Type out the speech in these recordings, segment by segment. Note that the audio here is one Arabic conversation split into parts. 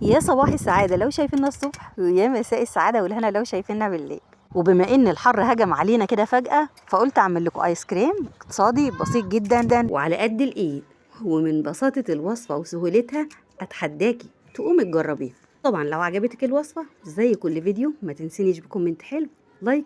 يا صباح السعادة لو شايفيننا الصبح، ويا مساء السعادة والهنا لو شايفيننا بالليل. وبما ان الحر هجم علينا كده فجأة، فقلت اعمل لكم ايس كريم اقتصادي بسيط جدا وعلى قد الايد. ومن بساطة الوصفة وسهولتها اتحداكي تقومي تجربيها. طبعا لو عجبتك الوصفة زي كل فيديو ما تنسينيش بكومنت حلو، لايك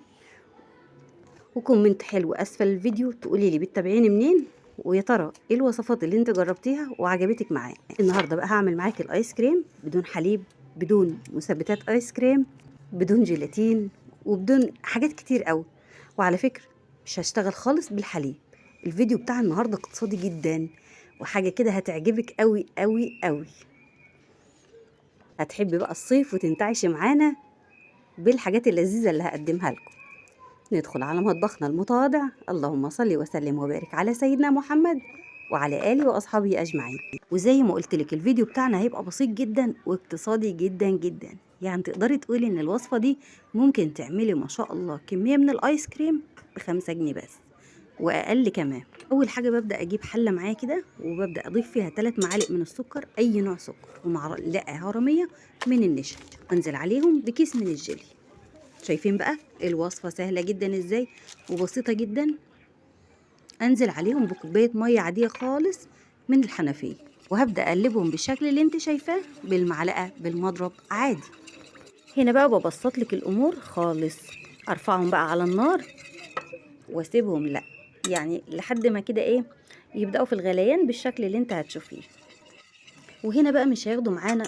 وكومنت حلو اسفل الفيديو تقولي لي بتتابعيني منين، ويا ترى ايه الوصفات اللي انت جربتيها وعجبتك معايا. النهارده بقى هعمل معاكي الايس كريم بدون حليب، بدون مثبتات ايس كريم، بدون جيلاتين، وبدون حاجات كتير قوي. وعلى فكره مش هشتغل خالص بالحليب. الفيديو بتاع النهارده اقتصادي جدا وحاجه كده هتعجبك قوي قوي قوي. هتحبي بقى الصيف وتنتعشي معانا بالحاجات اللذيذه اللي هقدمها لكم. ندخل على مطبخنا المتواضع. اللهم صل وسلم وبارك على سيدنا محمد وعلى آله وأصحابه أجمعين. وزي ما قلت لك الفيديو بتاعنا هيبقى بسيط جدا واقتصادي جدا جدا. يعني تقدري تقولي إن الوصفة دي ممكن تعملي ما شاء الله كمية من الآيس كريم ب5 جنيه بس وأقل كمان. أول حاجة ببدأ أجيب حلة معايا كده وببدأ أضيف فيها 3 معالق من السكر، أي نوع سكر، ومعلقة هرمية من النشا، وأنزل عليهم بكيس من الجيلي. شايفين بقى الوصفة سهلة جدا ازاي وبسيطة جدا. انزل عليهم بكوباية مية عادية خالص من الحنفية، وهبدأ اقلبهم بالشكل اللي انت شايفاه، بالمعلقة بالمضرب عادي. هنا بقى ببسط لك الامور خالص. ارفعهم بقى على النار واسيبهم لا يعني لحد ما كده ايه يبدأوا في الغليان بالشكل اللي انت هتشوفيه. وهنا بقى مش هياخدوا معانا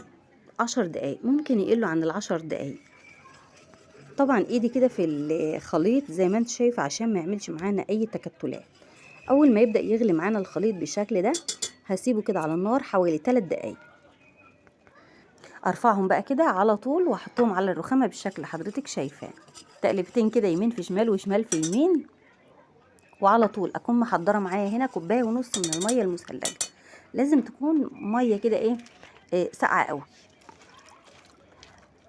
10 دقايق، ممكن يقلوا عن ال10 دقايق. طبعا ايدي كده في الخليط زي ما انت شايف عشان ما يعملش معانا اي تكتلات. اول ما يبدأ يغلي معانا الخليط بالشكل ده هسيبه كده على النار حوالي 3 دقايق. ارفعهم بقى كده على طول واحطهم على الرخامة بالشكل اللي حضرتك شايفاه، تقلبتين كده يمين في شمال وشمال في يمين. وعلى طول اكون محضرة معايا هنا 1.5 كوباية من المية المثلجة. لازم تكون مية كده ساقعة قوي.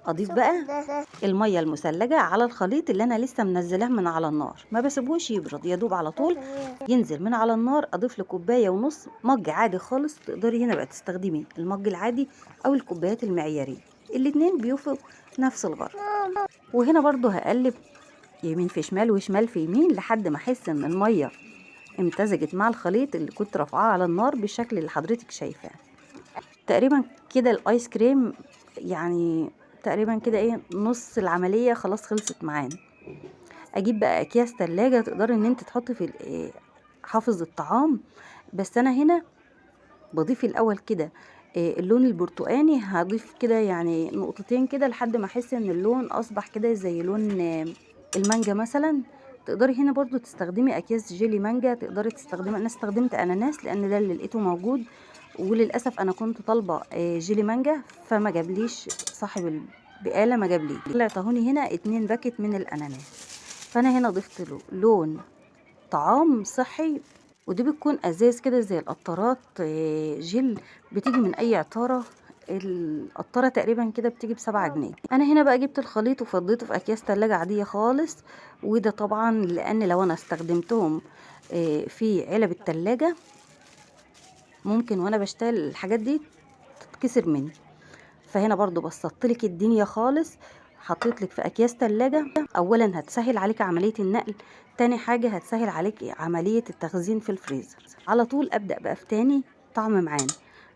اضيف بقى الميه المثلجه على الخليط اللي انا لسه منزلاه من على النار، ما بسيبوش يبرد، يا دوب على طول ينزل من على النار. اضيف له 1.5 كوباية مج عادي خالص. تقدري هنا بقى تستخدمي المج العادي او الكوبايات المعياريه، الاتنين بيوفوا نفس الغرض. وهنا برضو هقلب يمين في شمال وشمال في يمين لحد ما احس ان الميه امتزجت مع الخليط اللي كنت رافعاه على النار بالشكل اللي حضرتك شايفاه. تقريبا كده الايس كريم يعني تقريبا كده نص العملية خلاص خلصت معانا. اجيب بقى اكياس تلاجة تقدري ان انت تحطي في حافظ الطعام. بس انا هنا بضيف الاول كده اللون البرتقاني. هضيف كده يعني نقطتين كده لحد ما احس ان اللون اصبح كده زي لون المانجا مثلا. تقدري هنا برضو تستخدمي اكياس جيلي مانجا، تقدري تستخدمي. انا استخدمت اناناس لان ده اللي لقيته موجود، وللاسف انا كنت طالبه جيلي مانجا فما جابليش صاحب البقاله، ما جابليش. طلعت هوني هنا 2 باكت من الاناناس. فانا هنا ضفت له لون طعام صحي، ودي بتكون ازاز كده زي القطارات جل، بتيجي من اي عطاره. القطاره تقريبا كده بتيجي ب7 جنيه. انا هنا بقى جبت الخليط وفضيته في اكياس تلاجة عاديه خالص. وده طبعا لان لو انا استخدمتهم في علب التلاجة ممكن وانا بشتغل الحاجات دي تتكسر مني. فهنا برضو بسطتلك الدنيا خالص. حطيتلك في اكياس تلاجة. اولا هتسهل عليك عملية النقل، تاني حاجة هتسهل عليك عملية التخزين في الفريزر. على طول ابدأ بقى في تاني طعم معانا.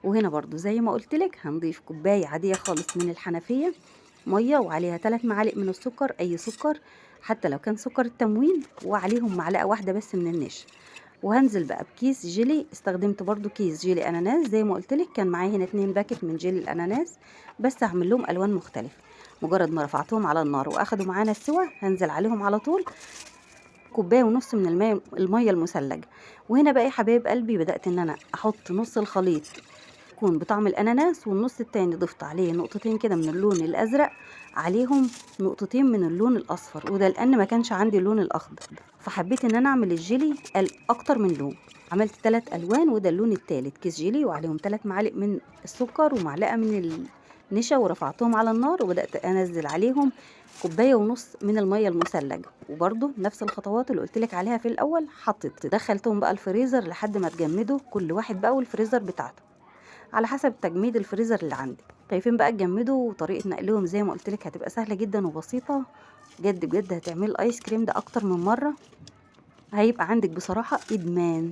وهنا برضو زي ما قلتلك هنضيف كوباية عادية خالص من الحنفية مية، وعليها 3 معالق من السكر، اي سكر حتى لو كان سكر التموين، وعليهم معلقة واحدة بس من النشا. وهنزل بقى بكيس جيلي. استخدمت برضو كيس جيلي اناناس زي ما قلت لك، كان معايا هنا 2 باكت من جيلي الاناناس، بس هعمل لهم الوان مختلفه. مجرد ما رفعتهم على النار واخدوا معانا السوا هنزل عليهم على طول 1.5 كوباية من الميه المثلجه. وهنا بقى يا حبايب قلبي بدات ان انا احط نص الخليط يكون بطعم الاناناس، والنص التاني ضفت عليه نقطتين كده من اللون الازرق، عليهم نقطتين من اللون الاصفر، وده لان ما كانش عندي اللون الاخضر، فحبيت ان انا اعمل الجيلي اكتر من لون. عملت 3 الوان، وده اللون التالت، كيس جيلي وعليهم 3 معالق من السكر ومعلقه من النشا، ورفعتهم على النار وبدات انزل عليهم 1.5 كوباية من الميه المثلجه. وبرده نفس الخطوات اللي قلتلك عليها في الاول. دخلتهم بقى الفريزر لحد ما اتجمدوا كل واحد بقى والفريزر بتاعته. على حسب تجميد الفريزر اللي عندك. شايفين بقى تجمدوا، وطريقه نقلهم زي ما قلت لك هتبقى سهله جدا وبسيطه. بجد بجد هتعملي الايس كريم ده اكتر من مره، هيبقى عندك بصراحه ادمان.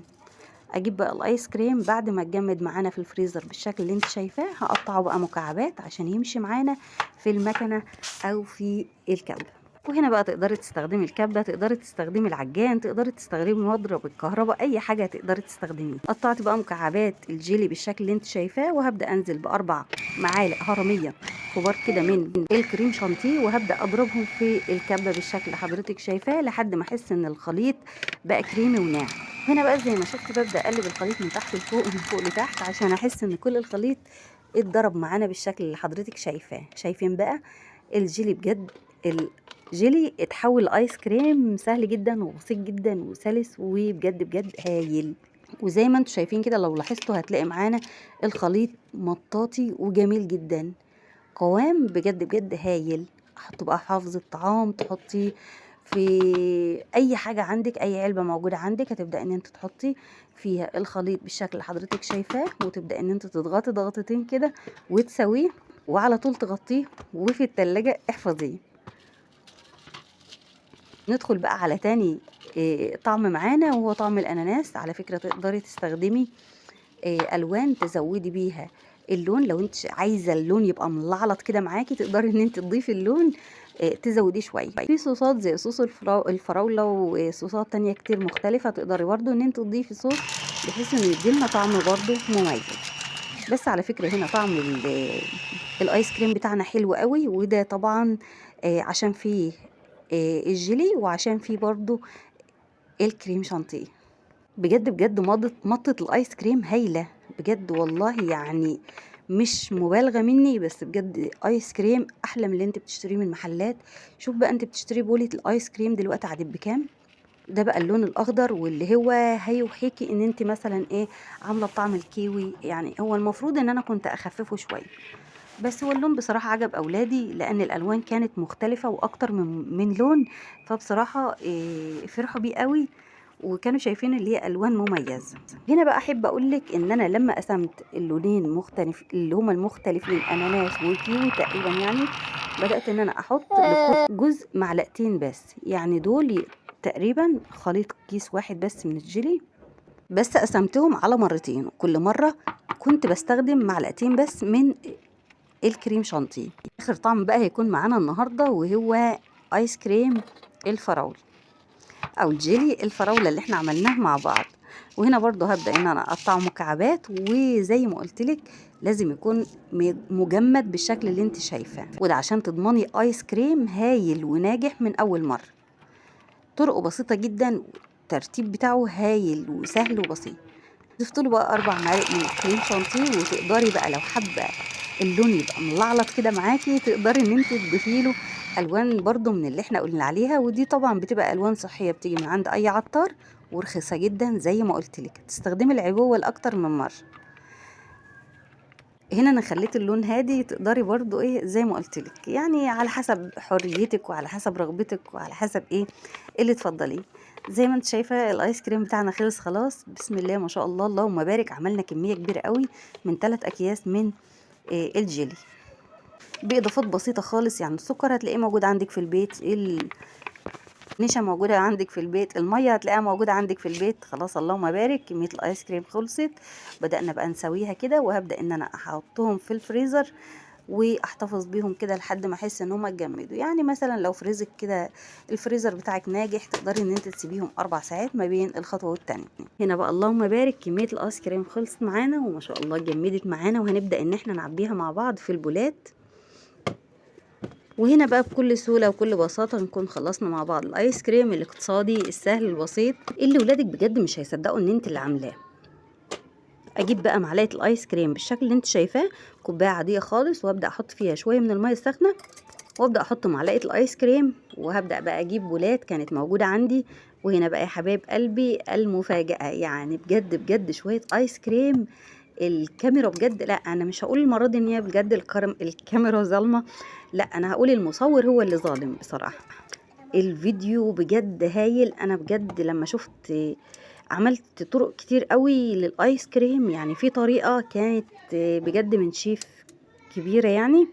اجيب بقى الايس كريم بعد ما اتجمد معانا في الفريزر بالشكل اللي انت شايفاه، هقطعه بقى مكعبات عشان يمشي معانا في المكنه او في الكبه. وهنا بقى تقدري تستخدمي الكبه، تقدري تستخدمي العجان، تقدري تستخدمي مضرب الكهرباء، اي حاجه تقدري تستخدميه. قطعت بقى مكعبات الجيلي بالشكل اللي انت شايفاه، وهبدا انزل باربع معالق هرميه كبار كده من الكريم شانتيه، وهبدا اضربهم في الكبه بالشكل اللي حضرتك شايفاه لحد ما احس ان الخليط بقى كريمي وناعم. هنا بقى زي ما شفت ببدا اقلب الخليط من تحت لفوق، من فوق لتحت، عشان احس ان كل الخليط اتضرب معانا بالشكل اللي حضرتك شايفاه. شايفين بقى الجيلي بجد، الجيلي اتحول لايس كريم سهل جدا وبسيط جدا وسلس وبجد بجد هايل. وزي ما انتم شايفين كده لو لاحظتوا هتلاقي معانا الخليط مطاطي وجميل جدا، قوام بجد بجد هايل. احطه بقى في حافظ الطعام، تحطيه في اي حاجه عندك، اي علبه موجوده عندك هتبدا ان انت تحطي فيها الخليط بالشكل اللي حضرتك شايفاه، وتبدا ان انت تضغطي ضغطتين كده وتسويه، وعلى طول تغطيه وفي التلاجة احفظيه. ندخل بقى على تاني طعم معانا، وهو طعم الاناناس. على فكره تقدري تستخدمي الوان تزودي بيها اللون، لو انت عايزه اللون يبقى ملعلط كده معاكي تقدري ان انت تضيفي اللون تزوديه شويه. في صوصات زي صوص الفراوله وصوصات تانية كتير مختلفه، تقدري برضو ان انت تضيفي صوص بحيث انه يديلنا طعم برضو مميز. بس على فكره هنا طعم الايس كريم بتاعنا حلو قوي، وده طبعا عشان فيه الجيلي، وعشان فيه برضو الكريم شانتيه. بجد بجد مطة الايس كريم هايلة بجد والله، يعني مش مبالغة مني، بس بجد ايس كريم احلى من اللي انت بتشتريه من المحلات. شوف بقى انت بتشتري بولة الايس كريم دلوقتي عادت بكام؟ ده بقى اللون الاخضر، واللي هو هيوحيكي ان انت مثلا ايه عاملة بطعم الكيوي. يعني هو المفروض ان انا كنت اخففه شوية، بس هو اللون بصراحة عجب أولادي لأن الألوان كانت مختلفة وأكتر من لون، فبصراحة فرحوا بيه قوي وكانوا شايفين اللي هي ألوان مميزة. هنا بقى أحب أقولك إن أنا لما قسمت اللونين مختلف اللي هما المختلفين أناناس وكيوي تقريبا، يعني بدأت إن أنا أحط لكل جزء معلقتين بس، يعني دول تقريبا خليط كيس واحد بس من الجيلي، بس قسمتهم على مرتين، كل مرة كنت بستخدم معلقتين بس من الكريم شانتيه. اخر طعم بقى هيكون معانا النهارده وهو ايس كريم الفراوله او جيلي الفراوله اللي احنا عملناه مع بعض. وهنا برضو هبدا ان انا اقطعه مكعبات، وزي ما قلت لك لازم يكون مجمد بالشكل اللي انت شايفاه، وده عشان تضمني ايس كريم هايل وناجح من اول مره. طرقه بسيطه جدا، الترتيب بتاعه هايل وسهل وبسيط. ضفت له بقى 4 معالق من الكريم شانتيه، وتقدري بقى لو حابه اللون يبقى ملعلط كده معاكي تقدري ان انت تضيفي له الوان برضو من اللي احنا قلنا عليها، ودي طبعا بتبقى الوان صحيه بتيجي من عند اي عطار ورخيصه جدا زي ما قلت لك، تستخدمي العبوه لاكتر من مره. هنا انا خليت اللون هادي، تقدري برضو ايه زي ما قلت لك، يعني على حسب حريتك وعلى حسب رغبتك وعلى حسب ايه اللي تفضليه. زي ما انت شايفه الايس كريم بتاعنا خلص خلاص، بسم الله ما شاء الله اللهم بارك. عملنا كميه كبيره قوي من 3 اكياس من الجيلي باضافات بسيطه خالص، يعني السكر هتلاقيه موجود عندك في البيت، النشا موجوده عندك في البيت، الميه هتلاقيها موجوده عندك في البيت. خلاص اللهم بارك، كميه الايس كريم خلصت. بدأنا بقى نسويها كده، وهبدأ ان انا احطهم في الفريزر واحتفظ بيهم كده لحد ما احس ان هم اتجمدوا. يعني مثلا لو فريزك كده الفريزر بتاعك ناجح تقدري ان انت تسيبيهم 4 ساعات ما بين الخطوه والتانيه. هنا بقى اللهم بارك كميه الايس كريم خلصت معانا وما شاء الله اتجمدت معانا، وهنبدأ ان احنا نعبيها مع بعض في البولات. وهنا بقى بكل سهولة وكل بساطة نكون خلصنا مع بعض الايس كريم الاقتصادي السهل البسيط اللي ولادك بجد مش هيصدقوا ان انت اللي عاملاه. اجيب بقى معلقة الايس كريم بالشكل اللي انت شايفاه، كوباية عادية خالص، وابدأ احط فيها شوية من المية السخنة، وابدأ احط معلقة الايس كريم، وهبدأ بقى اجيب بولات كانت موجودة عندي. وهنا بقى يا حبايب قلبي المفاجأة، يعني بجد بجد شوية ايس كريم. الكاميرا بجد، لا انا مش هقول المره دي ان هي بجد الكاميرا ظالمه، لا انا هقول المصور هو اللي ظالم بصراحه. الفيديو بجد هايل. انا بجد لما شفت عملت طرق كتير قوي للايس كريم، يعني في طريقة كانت بجد من شيف كبيرة يعني،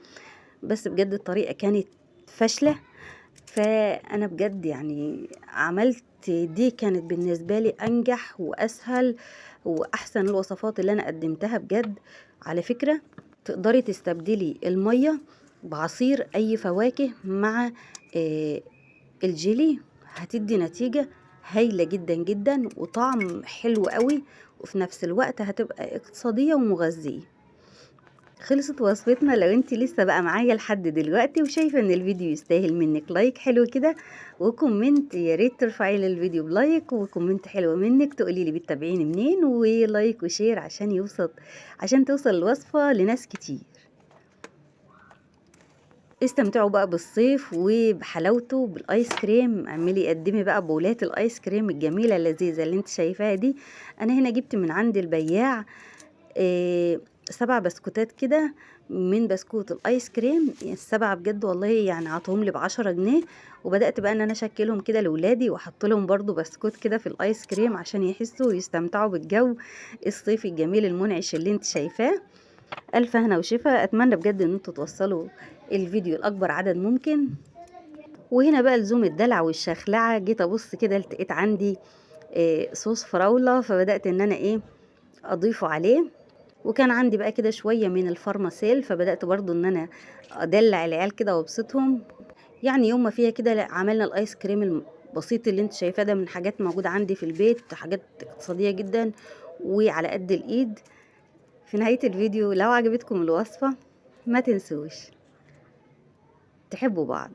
بس بجد الطريقة كانت فاشلة. فانا بجد يعني عملت دي، كانت بالنسبة لي انجح واسهل واحسن الوصفات اللي انا قدمتها بجد. على فكرة تقدري تستبدلي المية بعصير اي فواكه مع آه، الجيلي، هتدي نتيجة هايلة جدا جدا وطعم حلو قوي، وفي نفس الوقت هتبقى اقتصادية ومغذية. خلصت وصفتنا. لو انت لسه بقى معايا لحد دلوقتي وشايفه ان الفيديو يستاهل منك لايك حلو كده وكومنت، يا ريت ترفعي لي الفيديو بلايك وكومنت حلو منك تقولي لي بتتابعيني منين، ولايك وشير عشان توصل الوصفه لناس كتير. استمتعوا بقى بالصيف وبحلاوته بالايس كريم. اعملي قدمي بقى بولات الايس كريم الجميله اللذيذه اللي انت شايفاها دي. انا هنا جبت من عند البياع 7 بسكوتات كده من بسكوت الايس كريم، السبعة بجد والله يعني عطوهم لي ب10 جنيه. وبدأت بقى ان انا اشكلهم كده لولادي واحط لهم برضو بسكوت كده في الايس كريم عشان يحسوا ويستمتعوا بالجو الصيفي الجميل المنعش اللي انت شايفاه. الف هنا وشفا. اتمنى بجد ان انتوا توصلوا الفيديو لاكبر عدد ممكن. وهنا بقى لزوم الدلع والشخلعة، جيت ابص كده لقيت عندي صوص فراولة، فبدأت ان انا اضيفه عليه. وكان عندي بقى كده شوية من الفارماسيل، فبدأت برضو ان انا ادلع العيال كده وابسطهم. يعني يوم ما فيها كده عملنا الايس كريم البسيط اللي انت شايفاه ده من حاجات موجودة عندي في البيت، حاجات اقتصادية جدا وعلى قد الايد. في نهاية الفيديو لو عجبتكم الوصفة ما تنسوش تحبوا بعض